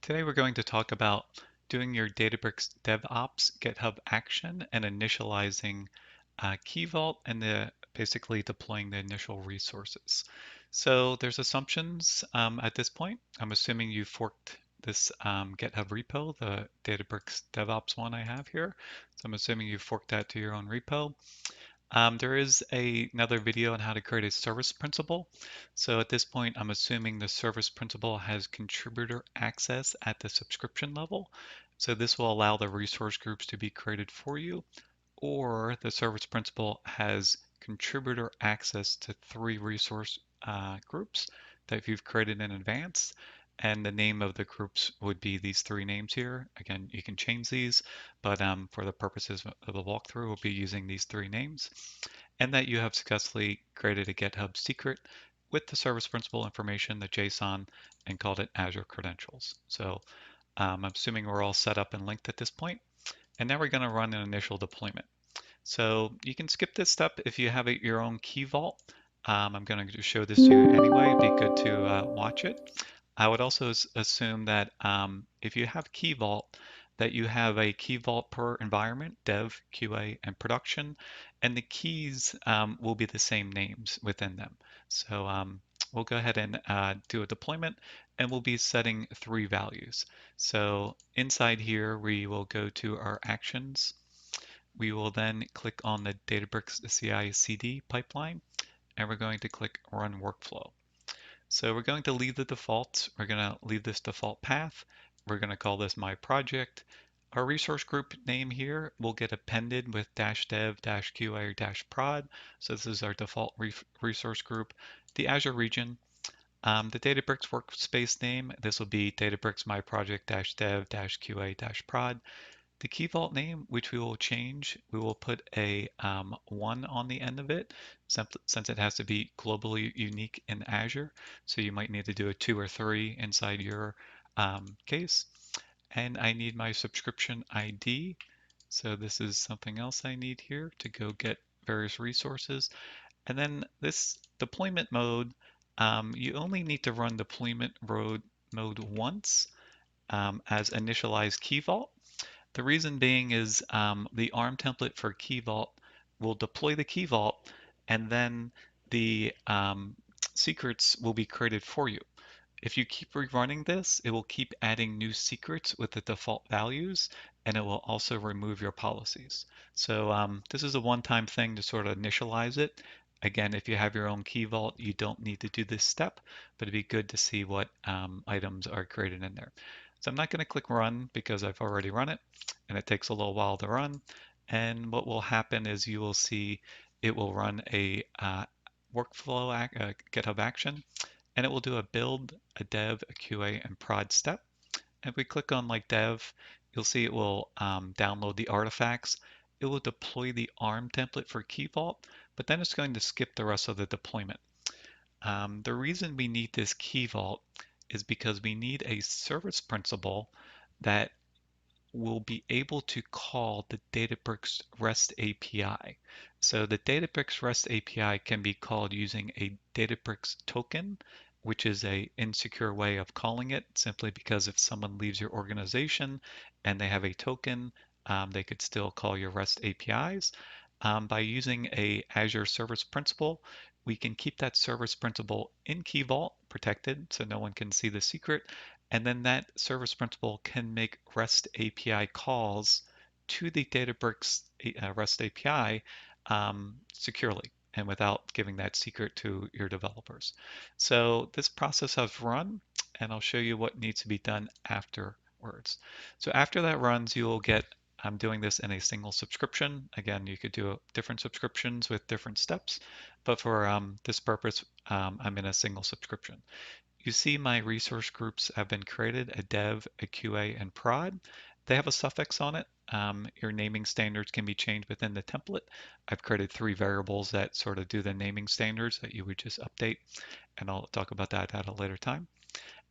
Today we're going to talk about doing your Databricks DevOps GitHub Action and initializing KeyVault and basically deploying the initial resources. So there's assumptions at this point. I'm assuming you forked this GitHub repo, the Databricks DevOps one I have here. So I'm assuming you forked that to your own repo. There is another video on how to create a service principal. So at this point, I'm assuming the service principal has contributor access at the subscription level. So this will allow the resource groups to be created for you, or the service principal has contributor access to 3 resource groups that you've created in advance. And the name of the groups would be these 3 names here. Again, you can change these, but for the purposes of the walkthrough, we'll be using these 3 names. And that you have successfully created a GitHub secret with the service principal information, the JSON, and called it Azure credentials. So I'm assuming we're all set up and linked at this point. And now we're going to run an initial deployment. So you can skip this step if you have your own KeyVault. I'm going to show this to you anyway. It'd be good to watch it. I would also assume that if you have KeyVault, that you have a KeyVault per environment, dev, QA, and production, and the keys will be the same names within them. So we'll go ahead and do a deployment, and we'll be setting 3 values. So inside here, we will go to our actions. We will then click on the Databricks CI/CD pipeline, and we're going to click Run Workflow. So we're going to leave the default. We're going to leave this default path. We're going to call this My Project. Our resource group name here will get appended with -dev, -QA, or -prod. So this is our default resource group. The Azure region, the Databricks workspace name, this will be Databricks My Project -dev, -QA, -prod. The key vault name, which we will change, we will put a 1 on the end of it, since it has to be globally unique in Azure. So you might need to do a 2 or 3 inside your case. And I need my subscription ID. So this is something else I need here to go get various resources. And then this deployment mode, you only need to run deployment mode once as initialize key vault. The reason being is the ARM template for KeyVault will deploy the KeyVault, and then the secrets will be created for you. If you keep rerunning this, it will keep adding new secrets with the default values, and it will also remove your policies. So this is a one-time thing to sort of initialize it. Again, if you have your own KeyVault, you don't need to do this step, but it'd be good to see what items are created in there. So I'm not going to click run because I've already run it, and it takes a little while to run. And what will happen is you will see it will run a workflow GitHub action, and it will do a build, a dev, a QA, and prod step. If we click on like dev, you'll see it will download the artifacts. It will deploy the ARM template for KeyVault, but then it's going to skip the rest of the deployment. The reason we need this KeyVault is because we need a service principal that will be able to call the Databricks REST API. So the Databricks REST API can be called using a Databricks token, which is a insecure way of calling it, simply because if someone leaves your organization and they have a token, they could still call your REST APIs. By using a Azure Service Principal, we can keep that service principal in KeyVault protected so no one can see the secret, and then that service principal can make REST API calls to the Databricks REST API securely and without giving that secret to your developers. So this process has run, and I'll show you what needs to be done afterwards. So after that runs, you will get, I'm doing this in a single subscription. Again, you could do different subscriptions with different steps, but for this purpose, I'm in a single subscription. You see my resource groups have been created, a dev, a QA, and prod. They have a suffix on it. Your naming standards can be changed within the template. I've created 3 variables that sort of do the naming standards that you would just update, and I'll talk about that at a later time.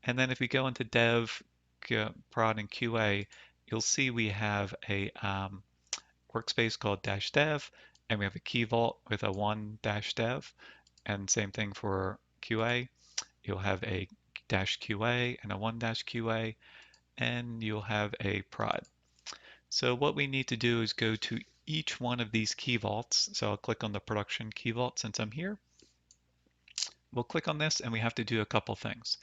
And then if we go into dev, prod, and QA, you'll see we have a workspace called -dev, and we have a key vault with a 1-dev, and same thing for QA. You'll have a -QA and a 1-QA. and you'll have a prod. So what we need to do is go to each one of these key vaults. So I'll click on the production key vault since I'm here. We'll click on this and we have to do a couple things.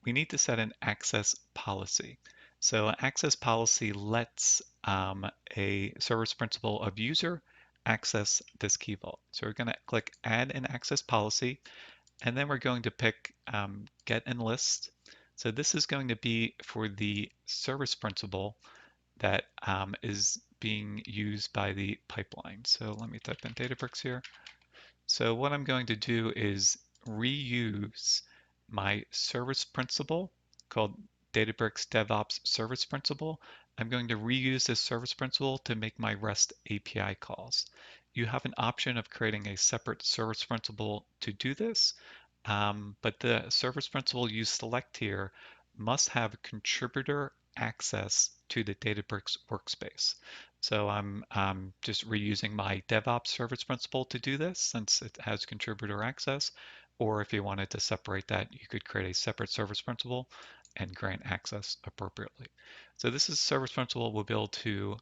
We need to set an access policy. So an access policy lets a service principal of user access this key vault. So we're going to click add an access policy, and then we're going to pick get and list. So this is going to be for the service principal that is being used by the pipeline. So let me type in Databricks here. So what I'm going to do is reuse my service principal called Databricks DevOps Service Principal. I'm going to reuse this service principal to make my REST API calls. You have an option of creating a separate service principal to do this, but the service principal you select here must have contributor access to the Databricks workspace. So I'm just reusing my DevOps service principal to do this since it has contributor access. Or if you wanted to separate that, you could create a separate service principal and grant access appropriately. So this is service principal will be able to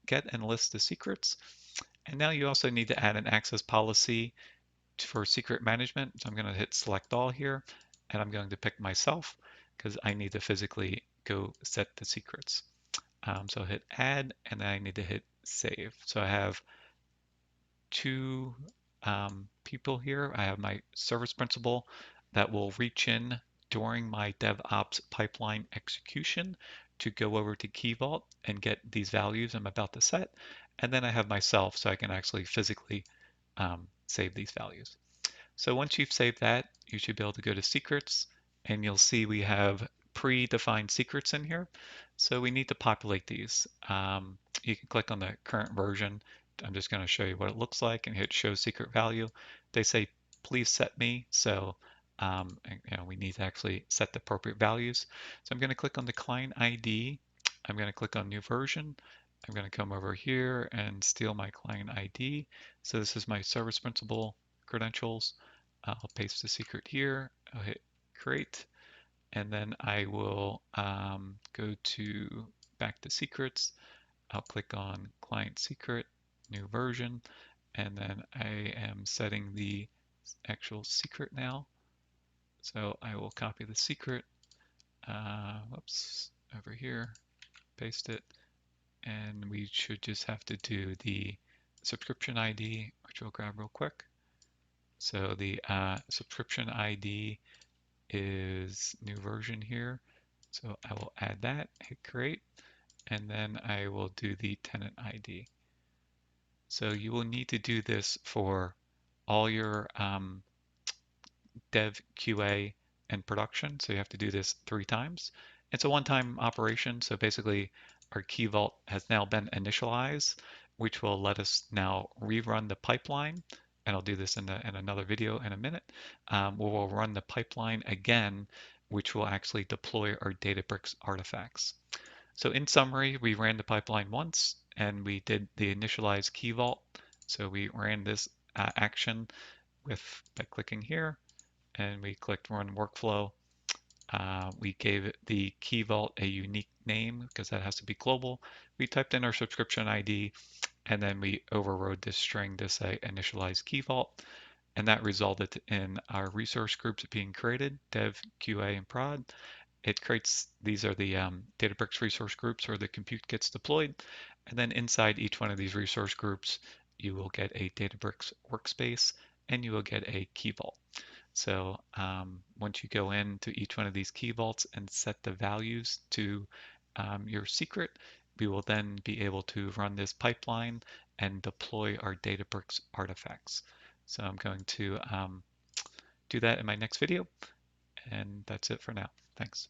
get and list the secrets. And now you also need to add an access policy for secret management. So I'm going to hit select all here, and I'm going to pick myself because I need to physically go set the secrets. So hit add, and then I need to hit save. So I have two people here. I have my service principal that will reach in during my DevOps pipeline execution to go over to KeyVault and get these values I'm about to set. And then I have myself so I can actually physically save these values. So once you've saved that, you should be able to go to secrets, and you'll see we have predefined secrets in here. So we need to populate these. You can click on the current version. I'm just going to show you what it looks like and hit show secret value. They say, please set me. So we need to actually set the appropriate values. So I'm going to click on the client ID. I'm going to click on new version. I'm going to come over here and steal my client ID. So this is my service principal credentials. I'll paste the secret here. I'll hit create, and then I will go to back to secrets. I'll click on client secret, new version, and then I am setting the actual secret now. So I will copy the secret, whoops, over here, paste it, and we should just have to do the subscription ID, which we'll grab real quick. So the subscription ID is new version here. So I will add that, hit create, and then I will do the tenant ID. So you will need to do this for all your dev, QA, and production. So you have to do this 3 times. It's a one-time operation. So basically our key vault has now been initialized, which will let us now rerun the pipeline. And I'll do this in another video in a minute. We'll run the pipeline again, which will actually deploy our Databricks artifacts. So in summary, we ran the pipeline once and we did the initialize key vault. So we ran this action by clicking here, and we clicked run workflow. We gave the key vault a unique name because that has to be global. We typed in our subscription ID, and then we overrode this string to say initialize key vault, and that resulted in our resource groups being created, dev, QA, and prod. It creates, these are the Databricks resource groups where the compute gets deployed, and then inside each one of these resource groups, you will get a Databricks workspace, and you will get a key vault. So once you go into each one of these key vaults and set the values to your secret, we will then be able to run this pipeline and deploy our Databricks artifacts. So I'm going to do that in my next video, and that's it for now. Thanks.